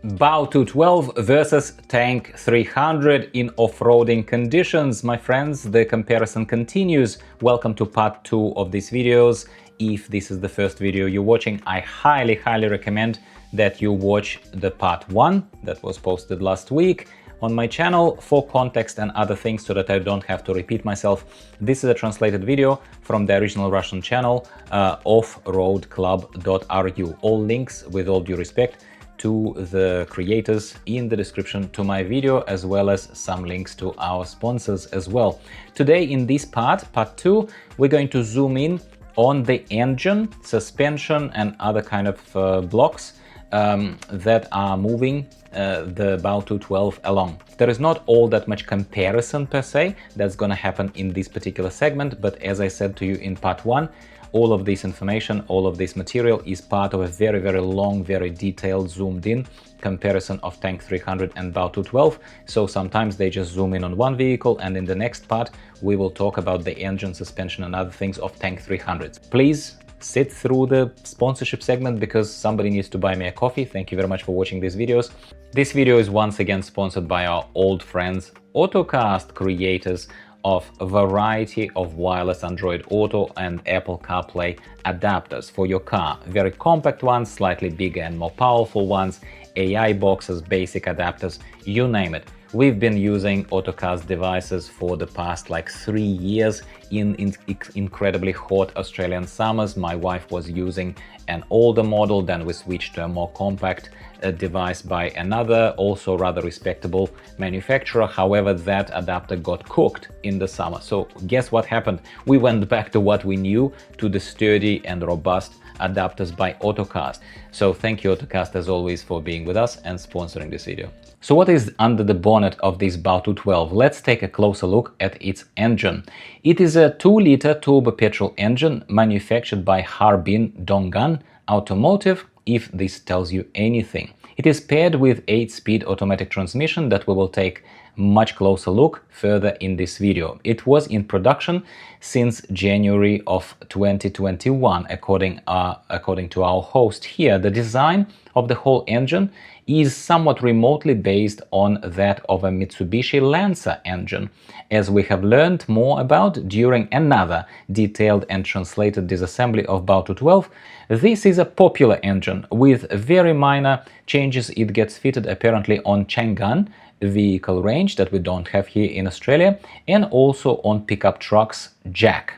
BAW 212 versus Tank 300 in off-roading conditions. My friends, the comparison continues. Welcome to part 2 of these videos. If this is the first video you're watching, I highly recommend that you watch the part 1 that was posted last week on my channel for context and other things so that I don't have to repeat myself. This is a translated video from the original Russian channel offroadclub.ru. All links, with all due respect, to the creators in the description to my video, as well as some links to our sponsors as well. Today in this part 2, we're going to zoom in on the engine, suspension and other kind of blocks that are moving the BAW 212 along. There is not all that much comparison per se that's gonna happen in this particular segment, but as I said to you in part 1, all of this information, all of this material is part of a very long, very detailed, zoomed in comparison of Tank 300 and BAW 212. So sometimes they just zoom in on one vehicle, and in the next part we will talk about the engine, suspension and other things of Tank 300. Please sit through the sponsorship segment because somebody needs to buy me a coffee. Thank you very much for watching these videos. This video is once again sponsored by our old friends Autocast, creators of a variety of wireless Android Auto and Apple Carplay adapters for your car. Very compact ones, slightly bigger and more powerful ones, AI boxes, basic adapters, you name it. We've been using Autocast devices for the past like 3 years in incredibly hot Australian summers. My wife was using an older model, then we switched to a more compact device by another, also rather respectable manufacturer. However, that adapter got cooked in the summer. So guess what happened? We went back to what we knew, to the sturdy and robust adapters by Autocast. So thank you, Autocast, as always, for being with us and sponsoring this video. So what is under the bonnet of this BAW 212? Let's take a closer look at its engine. It is a 2-liter turbo petrol engine manufactured by Harbin Dong'an Automotive, if this tells you anything. It is paired with 8-speed automatic transmission that we will take much closer look further in this video. It was in production since January of 2021, according to our host here. The design of the whole engine is somewhat remotely based on that of a Mitsubishi Lancer engine, as we have learned more about during another detailed and translated disassembly of BAW 212. This is a popular engine with very minor changes. It gets fitted apparently on Chang'an vehicle range that we don't have here in Australia, and also on pickup trucks jack.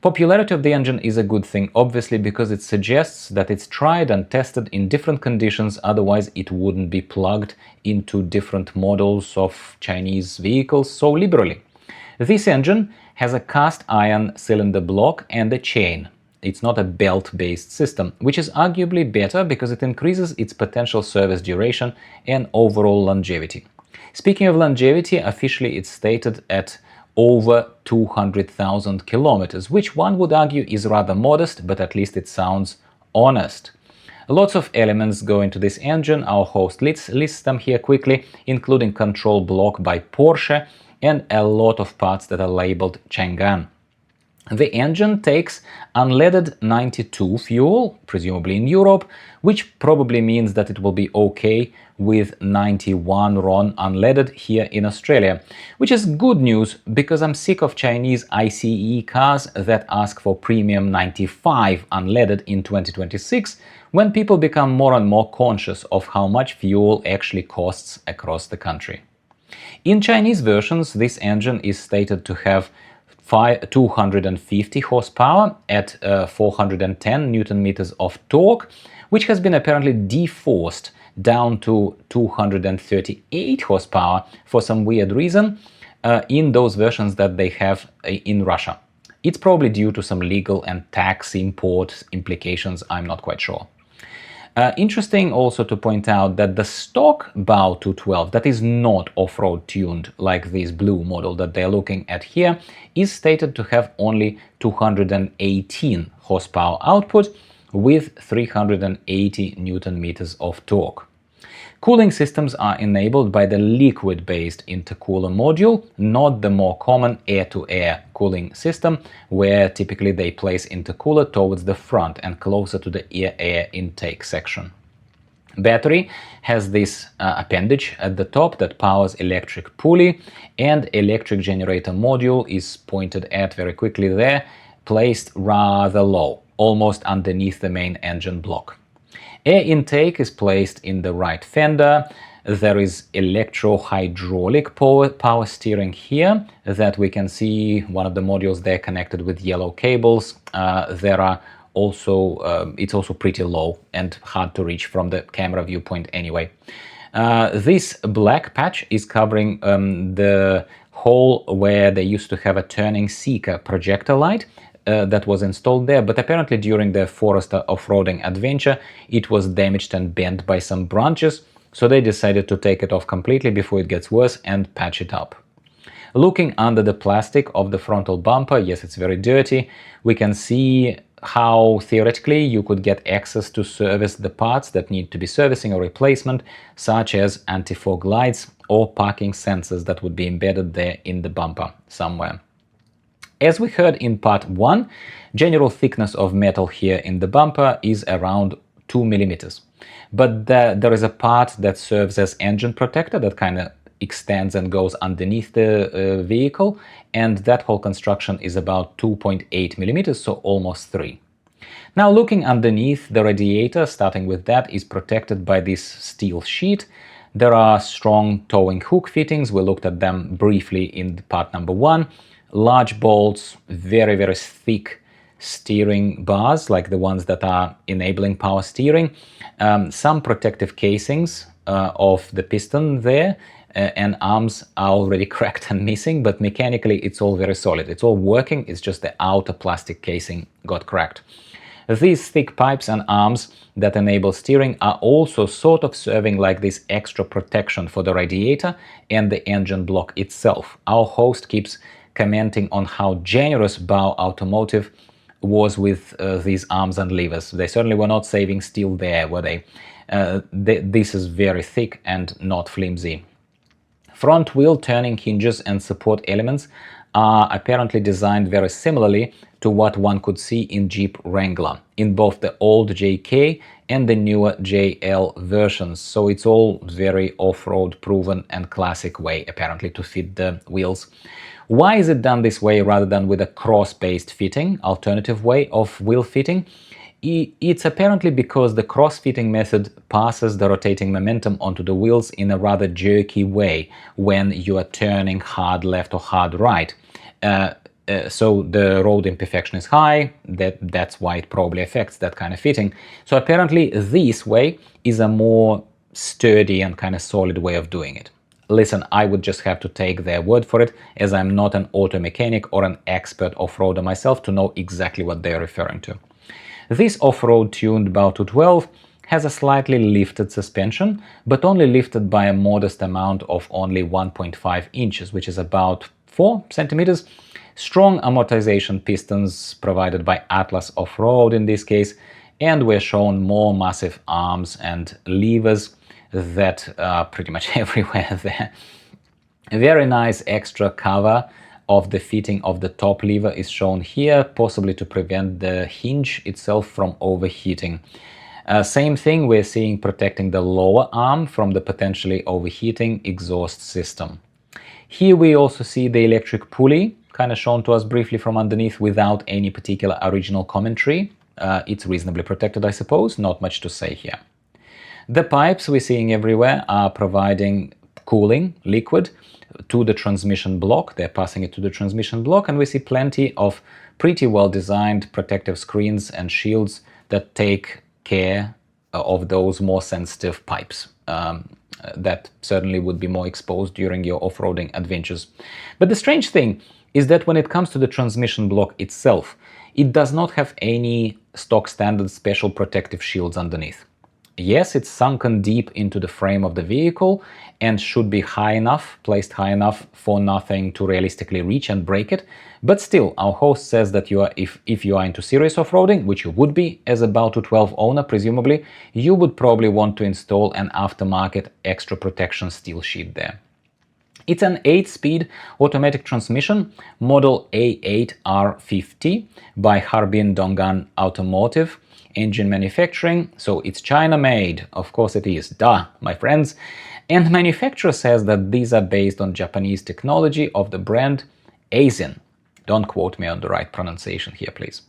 Popularity of the engine is a good thing, obviously, because it suggests that it's tried and tested in different conditions, otherwise it wouldn't be plugged into different models of Chinese vehicles so liberally. This engine has a cast iron cylinder block and a chain. It's not a belt-based system, which is arguably better because it increases its potential service duration and overall longevity. Speaking of longevity, officially it's stated at over 200,000 kilometers, which one would argue is rather modest, but at least it sounds honest. Lots of elements go into this engine. Our host lists them here quickly, including control block by Porsche and a lot of parts that are labeled Chang'an. The engine takes unleaded 92 fuel, presumably in Europe, which probably means that it will be okay with 91 RON unleaded here in Australia, which is good news because I'm sick of Chinese ICE cars that ask for premium 95 unleaded in 2026, when people become more and more conscious of how much fuel actually costs across the country. In Chinese versions, this engine is stated to have 250 horsepower at 410 Newton meters of torque, which has been apparently de-forced down to 238 horsepower for some weird reason in those versions that they have in Russia. It's probably due to some legal and tax import implications, I'm not quite sure. Interesting also to point out that the stock BAW 212 that is not off-road tuned, like this blue model that they're looking at here, is stated to have only 218 horsepower output with 380 Newton meters of torque. Cooling systems are enabled by the liquid-based intercooler module, not the more common air-to-air cooling system, where typically they place intercooler towards the front and closer to the air intake section. Battery has this appendage at the top that powers electric pulley, and electric generator module is pointed at very quickly there, placed rather low, almost underneath the main engine block. Air intake is placed in the right fender. There is electro-hydraulic power steering here that we can see one of the modules there connected with yellow cables. There are also, it's also pretty low and hard to reach from the camera viewpoint anyway. This black patch is covering the hole where they used to have a turning seeker projector light that was installed there, but apparently during the Forester off-roading adventure it was damaged and bent by some branches, so they decided to take it off completely before it gets worse and patch it up. Looking under the plastic of the frontal bumper, yes, it's very dirty, we can see how theoretically you could get access to service the parts that need to be servicing or replacement, such as anti-fog lights or parking sensors that would be embedded there in the bumper somewhere. As we heard in part 1, general thickness of metal here in the bumper is around 2 millimeters. But there is a part that serves as engine protector that kind of extends and goes underneath the vehicle, and that whole construction is about 2.8 millimeters, so almost 3. Now, looking underneath, the radiator, starting with that, is protected by this steel sheet. There are strong towing hook fittings. We looked at them briefly in part number 1. Large bolts, very, very thick steering bars, like the ones that are enabling power steering. Some protective casings of the piston there, and arms are already cracked and missing, but mechanically it's all very solid. It's all working, it's just the outer plastic casing got cracked. These thick pipes and arms that enable steering are also sort of serving like this extra protection for the radiator and the engine block itself. Our host keeps commenting on how generous BAW Automotive was with these arms and levers. They certainly were not saving steel there, were they? This is very thick and not flimsy. Front wheel turning hinges and support elements are apparently designed very similarly to what one could see in Jeep Wrangler, in both the old JK and the newer JL versions. So it's all very off-road proven and classic way, apparently, to fit the wheels. Why is it done this way rather than with a cross-based fitting, alternative way of wheel fitting? It's apparently because the cross-fitting method passes the rotating momentum onto the wheels in a rather jerky way when you are turning hard left or hard right. So the road imperfection is high, that's why it probably affects that kind of fitting. So apparently this way is a more sturdy and kind of solid way of doing it. Listen, I would just have to take their word for it, as I'm not an auto mechanic or an expert off-roader myself to know exactly what they're referring to. This off-road tuned BAW 212 has a slightly lifted suspension, but only lifted by a modest amount of only 1.5 inches, which is about 4 centimeters. Strong amortization pistons provided by Atlas Off-Road in this case, and we're shown more massive arms and levers that are pretty much everywhere there. A very nice extra cover of the fitting of the top lever is shown here, possibly to prevent the hinge itself from overheating. Same thing we're seeing protecting the lower arm from the potentially overheating exhaust system. Here we also see the electric pulley, kind of shown to us briefly from underneath without any particular original commentary. It's reasonably protected, I suppose, not much to say here. The pipes we're seeing everywhere are providing cooling liquid to the transmission block. They're passing it to the transmission block, and we see plenty of pretty well designed protective screens and shields that take care of those more sensitive pipes that certainly would be more exposed during your off-roading adventures. But the strange thing is that when it comes to the transmission block itself, it does not have any stock standard special protective shields underneath. Yes, it's sunken deep into the frame of the vehicle and should be high enough, placed high enough for nothing to realistically reach and break it. But still, our host says that if you are into serious off-roading, which you would be as a BAW 212 owner, presumably, you would probably want to install an aftermarket extra protection steel sheet there. It's an 8-speed automatic transmission, model A8R50 by Harbin Dongan Automotive. engine manufacturing, so it's China-made. Of course it is, duh, my friends. And manufacturer says that these are based on Japanese technology of the brand Aisin. Don't quote me on the right pronunciation here, please.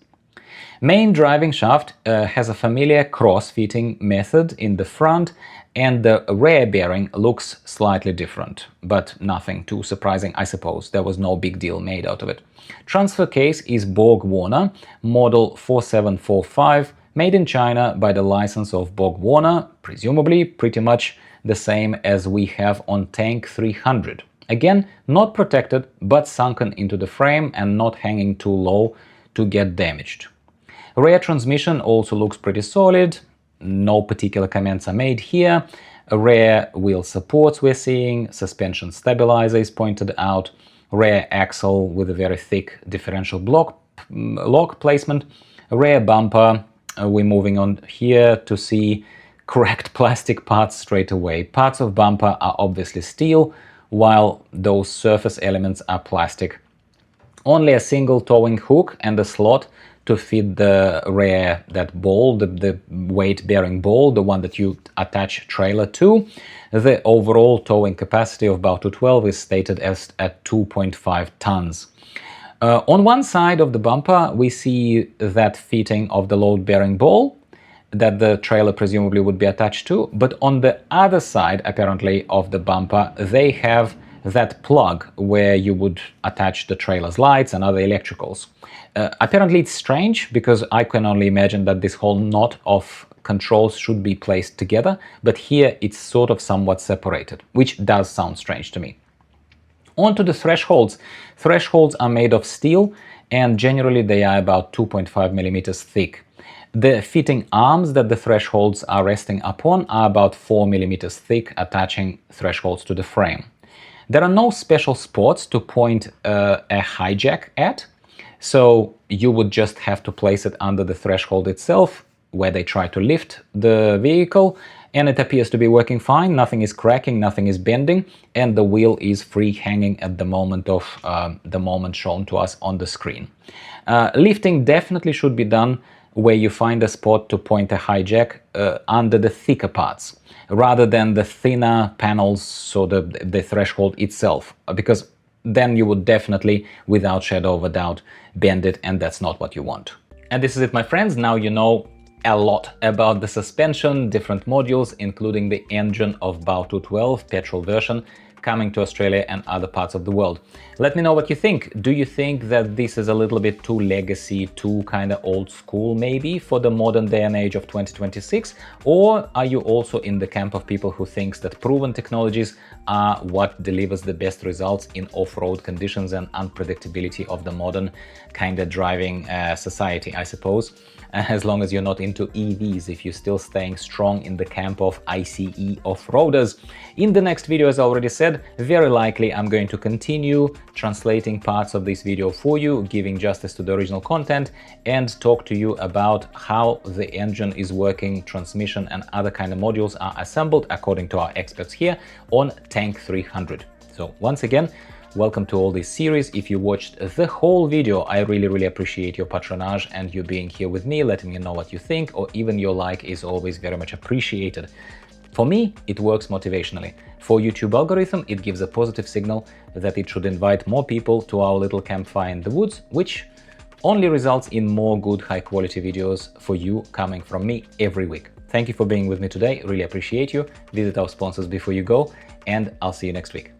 Main driving shaft has a familiar cross-fitting method in the front, and the rear bearing looks slightly different, but nothing too surprising, I suppose. There was no big deal made out of it. Transfer case is BAW model 4745, made in China by the license of BAW, presumably pretty much the same as we have on Tank 300. Again, not protected, but sunken into the frame and not hanging too low to get damaged. Rear transmission also looks pretty solid, no particular comments are made here. Rear wheel supports we're seeing, suspension stabilizer is pointed out, rear axle with a very thick differential lock placement, rear bumper, we're moving on here to see cracked plastic parts straight away. Parts of bumper are obviously steel, while those surface elements are plastic. Only a single towing hook and a slot to fit the rear, that ball, the weight-bearing ball, the one that you attach trailer to. The overall towing capacity of BAW212 is stated as at 2.5 tons. On one side of the bumper, we see that fitting of the load-bearing ball that the trailer presumably would be attached to, but on the other side, apparently, of the bumper, they have that plug where you would attach the trailer's lights and other electricals. Apparently it's strange, because I can only imagine that this whole knot of controls should be placed together, but here it's sort of somewhat separated, which does sound strange to me. On to the thresholds. Thresholds are made of steel, and generally they are about 2.5 millimeters thick. The fitting arms that the thresholds are resting upon are about 4 millimeters thick, attaching thresholds to the frame. There are no special spots to point a hijack at, so you would just have to place it under the threshold itself, where they try to lift the vehicle, and it appears to be working fine. Nothing is cracking, nothing is bending, and the wheel is free hanging at the moment shown to us on the screen. Lifting definitely should be done where you find a spot to point a hijack under the thicker parts, rather than the thinner panels, so the threshold itself, because then you would definitely, without shadow of a doubt, bend it, and that's not what you want. And this is it, my friends. Now you know a lot about the suspension, different modules, including the engine of BAW212 petrol version, coming to Australia and other parts of the world. Let me know what you think. Do you think that this is a little bit too legacy, too kind of old school maybe for the modern day and age of 2026? Or are you also in the camp of people who thinks that proven technologies are what delivers the best results in off-road conditions and unpredictability of the modern kind of driving society, I suppose? As long as you're not into EVs, if you're still staying strong in the camp of ICE off-roaders. In the next video, as I already said, very likely I'm going to continue translating parts of this video for you, giving justice to the original content, and talk to you about how the engine is working, transmission and other kind of modules are assembled according to our experts here on Tank 300. So once again, welcome to all this series. If you watched the whole video, I really appreciate your patronage and you being here with me, letting me know what you think, or even your like is always very much appreciated. For me, it works motivationally. For YouTube algorithm, it gives a positive signal that it should invite more people to our little campfire in the woods, which only results in more good, high-quality videos for you coming from me every week. Thank you for being with me today. Really appreciate you. Visit our sponsors before you go, and I'll see you next week.